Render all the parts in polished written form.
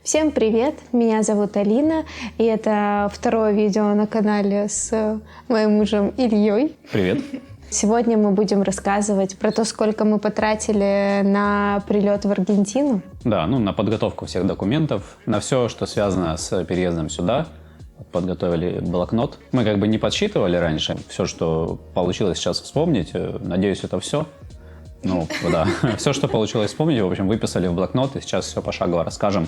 Всем привет! Меня зовут Алина, и это второе видео на канале с моим мужем Ильей. Привет! Сегодня мы будем рассказывать про то, сколько мы потратили на прилет в Аргентину. Да, на подготовку всех документов, на все, что связано с переездом сюда. Подготовили блокнот. Мы не подсчитывали раньше. Все, что получилось сейчас вспомнить, надеюсь, это все. Да. Все, что получилось вспомнить, в общем, выписали в блокнот, и сейчас все пошагово расскажем.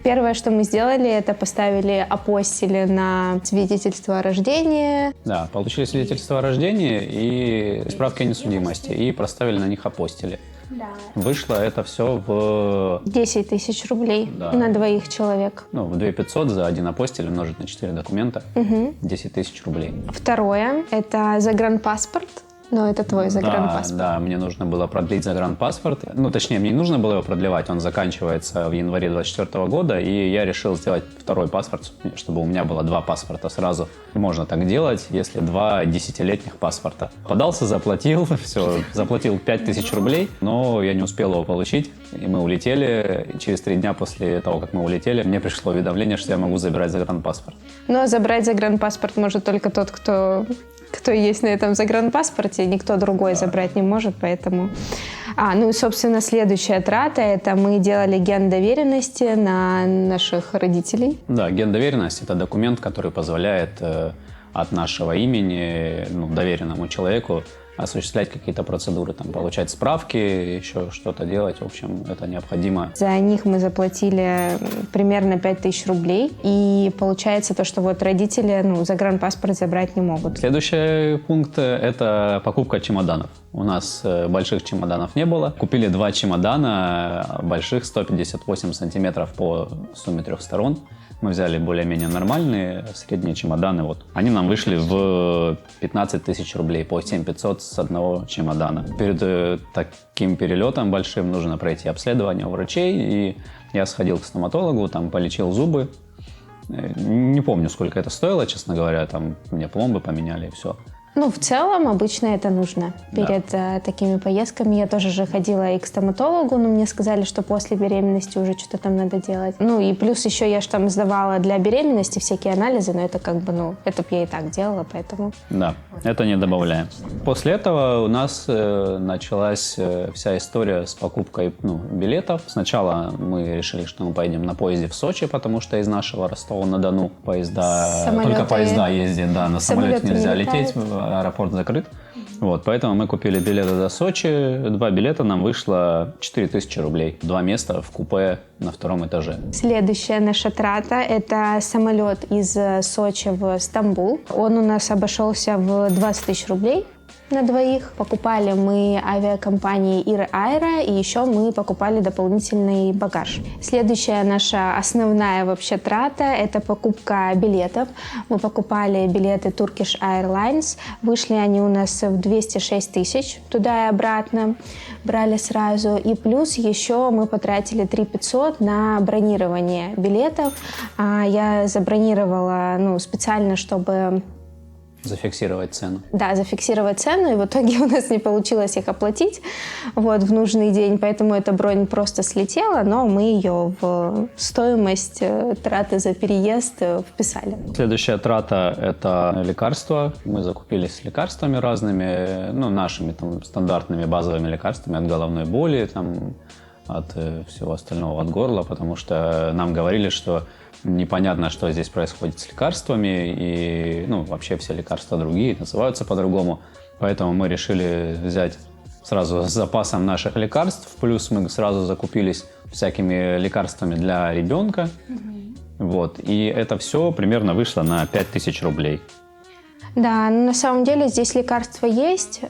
Первое, что мы сделали, это поставили апостили на свидетельство о рождении. Да, получили свидетельство о рождении и справки о несудимости, и проставили на них апостили. Да. Вышло это все в... 10 тысяч рублей на двоих человек. В 2500 за один апостиль умножить на 4 документа. 10 тысяч рублей. Второе, это загранпаспорт. Но это твой загранпаспорт. Да, мне нужно было продлить загранпаспорт. Точнее, мне не нужно было его продлевать, он заканчивается в январе 2024 года, и я решил сделать второй паспорт, чтобы у меня было два паспорта сразу. Можно так делать, если два 10-летних паспорта. Подался, заплатил, заплатил 5000 рублей, но я не успел его получить, и мы улетели. И через 3 дня после того, как мы улетели, мне пришло уведомление, что я могу забирать загранпаспорт. Но забрать загранпаспорт может только тот, кто есть на этом загранпаспорте, никто другой забрать не может, поэтому... и, собственно, следующая трата, это мы делали ген доверенности на наших родителей. Да, ген доверенность – это документ, который позволяет от нашего имени доверенному человеку осуществлять какие-то процедуры, получать справки, еще что-то делать. В общем, это необходимо. За них мы заплатили примерно 5000 рублей. И получается то, что родители загранпаспорт забрать не могут. Следующий пункт – это покупка чемоданов. У нас больших чемоданов не было. Купили 2 чемодана больших, 158 сантиметров по сумме 3 сторон. Мы взяли более-менее нормальные, средние чемоданы. Они нам вышли в 15 тысяч рублей, по 7500 с одного чемодана. Перед таким перелетом большим нужно пройти обследование у врачей. И я сходил к стоматологу, полечил зубы. Не помню, сколько это стоило, честно говоря. Мне пломбы поменяли и все. В целом, обычно это нужно перед такими поездками. Я тоже же ходила и к стоматологу, но мне сказали, что после беременности уже что-то там надо делать. И плюс еще я же сдавала для беременности всякие анализы, но это это бы я и так делала, поэтому... Да, это не добавляем. После этого у нас началась вся история с покупкой билетов. Сначала мы решили, что мы поедем на поезде в Сочи, потому что из нашего Ростова-на-Дону только поезда ездят, на самолете нельзя лететь. Аэропорт закрыт. Поэтому мы купили билеты до Сочи. 2 билета нам вышло 4000 рублей. 2 места в купе на 2-м этаже. Следующая наша трата – это самолет из Сочи в Стамбул. Он у нас обошелся в 20 тысяч рублей на двоих. Покупали мы авиакомпании Ир Аэро, и еще мы покупали дополнительный багаж. Следующая наша основная трата – это покупка билетов. Мы покупали билеты Turkish Airlines. Вышли они у нас в 206 тысяч туда и обратно. Брали сразу. И плюс еще мы потратили 3500 на бронирование билетов. Я забронировала специально, чтобы... Зафиксировать цену. Да, зафиксировать цену, и в итоге у нас не получилось их оплатить в нужный день, поэтому эта бронь просто слетела, но мы ее в стоимость траты за переезд вписали. Следующая трата – это лекарства. Мы закупились лекарствами разными, нашими стандартными базовыми лекарствами от головной боли, от всего остального, от горла, потому что нам говорили, что непонятно, что здесь происходит с лекарствами, и вообще все лекарства другие, называются по-другому. Поэтому мы решили взять сразу с запасом наших лекарств, плюс мы сразу закупились всякими лекарствами для ребенка. И это все примерно вышло на 5000 рублей. Да, на самом деле здесь лекарства есть,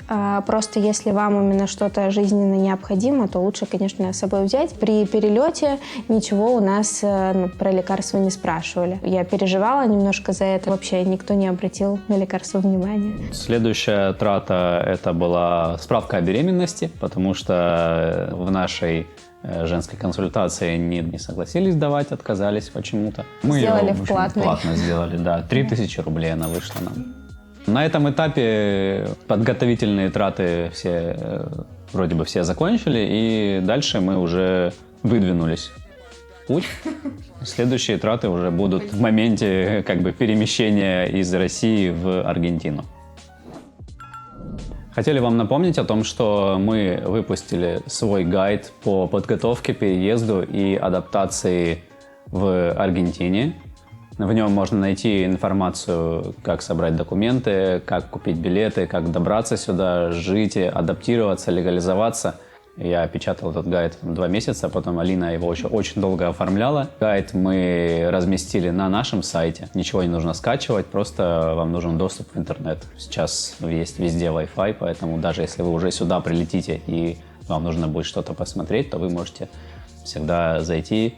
просто если вам именно что-то жизненно необходимо, то лучше, конечно, с собой взять. При перелете ничего у нас про лекарства не спрашивали. Я переживала немножко за это, вообще никто не обратил на лекарства внимания. Следующая трата – это была справка о беременности, потому что в нашей женской консультации не согласились давать, отказались почему-то. Мы сделали ее платно сделали, да. 3000 рублей она вышла нам. На этом этапе подготовительные траты вроде бы все закончили, и дальше мы уже выдвинулись путь. Следующие траты уже будут в моменте как бы перемещения из России в Аргентину. Хотели вам напомнить о том, что мы выпустили свой гайд по подготовке, переезду и адаптации в Аргентине. В нем можно найти информацию, как собрать документы, как купить билеты, как добраться сюда, жить, адаптироваться, легализоваться. Я печатал этот гайд 2 месяца, потом Алина его еще очень долго оформляла. Гайд мы разместили на нашем сайте. Ничего не нужно скачивать, просто вам нужен доступ в интернет. Сейчас есть везде Wi-Fi, поэтому даже если вы уже сюда прилетите и вам нужно будет что-то посмотреть, то вы можете всегда зайти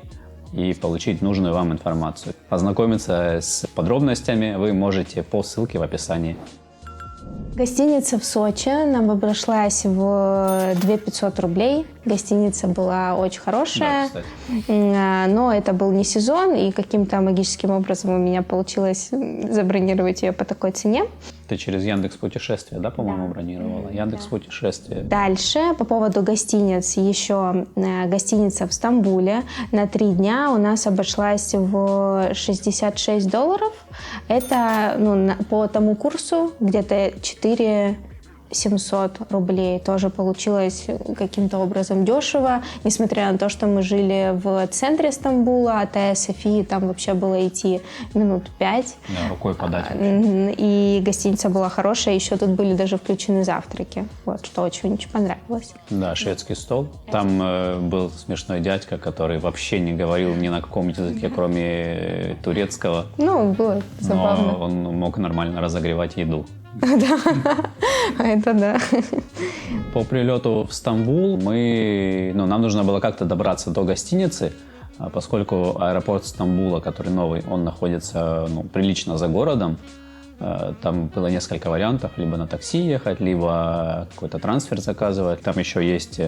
и получить нужную вам информацию. Познакомиться с подробностями вы можете по ссылке в описании. Гостиница в Сочи нам обошлась в 2500 рублей. Гостиница была очень хорошая, да, но это был не сезон, и каким-то магическим образом у меня получилось забронировать ее по такой цене. Ты через Яндекс.Путешествия, да, по-моему, бронировала? Яндекс.Путешествия. Дальше, по поводу гостиниц, еще гостиница в Стамбуле на 3 дня у нас обошлась в $66. Это по тому курсу где-то 4700 рублей. Тоже получилось каким-то образом дешево, несмотря на то, что мы жили в центре Стамбула, от Айя Софии там вообще было идти минут 5. Да, рукой подать. И гостиница была хорошая, еще тут были даже включены завтраки, вот, что очень-очень понравилось. Да, шведский стол. Там был смешной дядька, который вообще не говорил ни на каком языке, кроме турецкого. Ну, было забавно. Но он мог нормально разогревать еду. Да, это да. По прилету в Стамбул нам нужно было как-то добраться до гостиницы, поскольку аэропорт Стамбула, который новый, он находится прилично за городом. Там было несколько вариантов: либо на такси ехать, либо какой-то трансфер заказывать. Там еще есть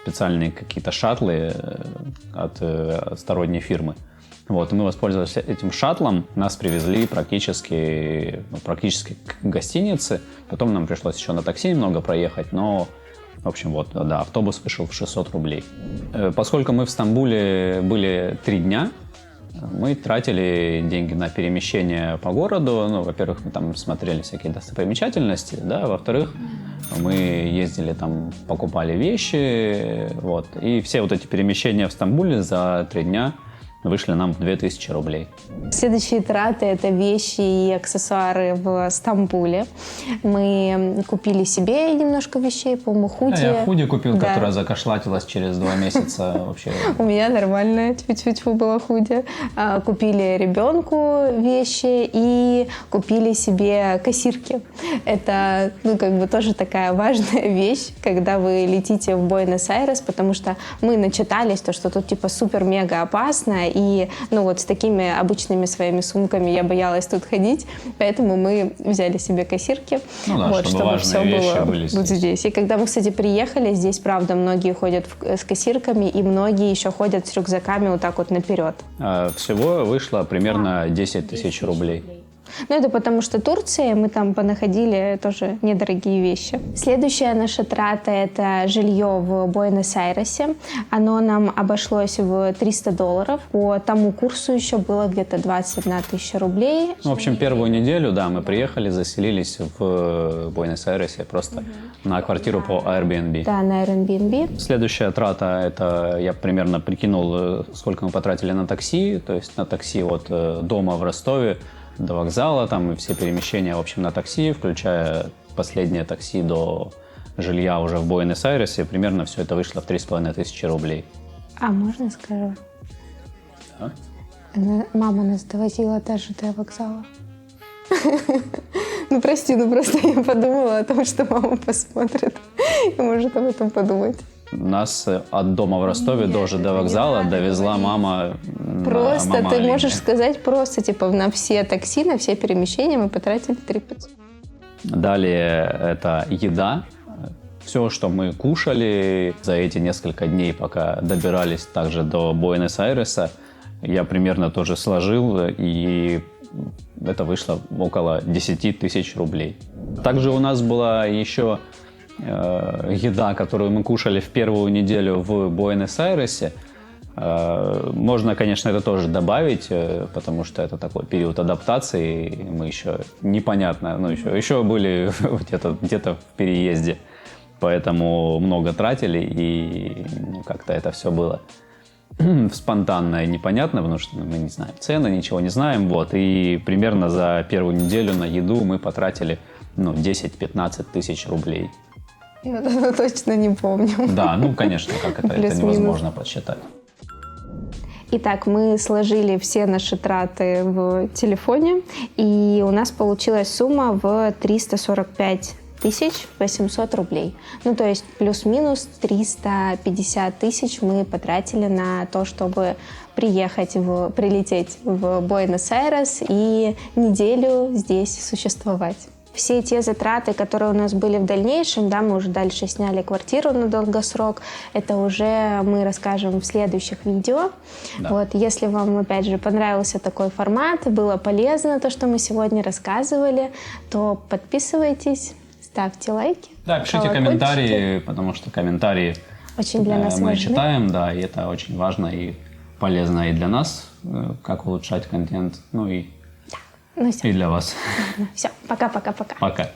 специальные какие-то шаттлы от сторонней фирмы. Вот, и мы воспользовались этим шаттлом, нас привезли практически к гостинице. Потом нам пришлось еще на такси немного проехать, но, в общем, вот, да, автобус вышел в 600 рублей. Поскольку мы в Стамбуле были 3 дня, мы тратили деньги на перемещение по городу. Во-первых, мы там смотрели всякие достопримечательности, да, во-вторых, мы ездили там, покупали вещи, вот, и все вот эти перемещения в Стамбуле за 3 дня вышли нам в 2000 рублей. Следующие траты – это вещи и аксессуары в Стамбуле. Мы купили себе немножко вещей, по-моему, худи. Я худи купил, да, которая закошлатилась через 2 месяца вообще. У меня нормальная, тьфу-тьфу-тьфу, была худи. Купили ребенку вещи и купили себе кассирки. Это, тоже такая важная вещь, когда вы летите в Буэнос-Айрес, потому что мы начитались, что тут супер-мега опасно, и с такими обычными своими сумками я боялась тут ходить, поэтому мы взяли себе кассирки, чтобы все было здесь. И когда мы, кстати, приехали, здесь, правда, многие ходят с кассирками, и многие еще ходят с рюкзаками вот так вот наперед. Всего вышло примерно 10 тысяч рублей. Это потому что Турция, мы там понаходили тоже недорогие вещи. Следующая наша трата – это жилье в Буэнос-Айресе. Оно нам обошлось в $300. По тому курсу еще было где-то 21 тысяча рублей. В общем, первую неделю, да, мы приехали, заселились в Буэнос-Айресе просто на квартиру по Airbnb. Да, на Airbnb. Следующая трата – это я примерно прикинул, сколько мы потратили на такси. То есть на такси от дома в Ростове до вокзала, там и все перемещения, в общем, на такси, включая последнее такси до жилья уже в Буэнос-Айресе, примерно все это вышло в 3500 рублей. А можно скажу? Да? Мама нас довозила даже до вокзала. Прости, просто я подумала о том, что мама посмотрит и может об этом подумать. Нас от дома в Ростове до вокзала довезла мама. Просто мама ты Алины. можешь сказать просто, на все такси, на все перемещения мы потратили 3500. Далее это еда. Все, что мы кушали за эти несколько дней, пока добирались также до Буэнос-Айреса, я примерно тоже сложил, и это вышло около 10 тысяч рублей. Также у нас была еще еда, которую мы кушали в первую неделю в Буэнос-Айресе. Можно, конечно, это тоже добавить, потому что это такой период адаптации, и мы еще непонятно, ну, еще были где-то в переезде, поэтому много тратили, и как-то это все было спонтанно и непонятно, потому что мы не знаем цены, ничего не знаем, вот, и примерно за первую неделю на еду мы потратили, 10-15 тысяч рублей. Я точно не помню. Да, конечно, как это невозможно подсчитать. Итак, мы сложили все наши траты в телефоне, и у нас получилась сумма в 345 800 рублей. Ну, то есть плюс-минус 350 тысяч мы потратили на то, чтобы прилететь в Буэнос-Айрес и неделю здесь существовать. Все те затраты, которые у нас были в дальнейшем, да, мы уже дальше сняли квартиру на долгосрок, это уже мы расскажем в следующих видео. Да. Вот, если вам, опять же, понравился такой формат, было полезно то, что мы сегодня рассказывали, то подписывайтесь, ставьте лайки. Да, пишите комментарии, потому что комментарии очень для нас мы важны. читаем, да, и это очень важно и полезно и для нас, как улучшать контент, и для вас. Все, пока-пока-пока. Пока.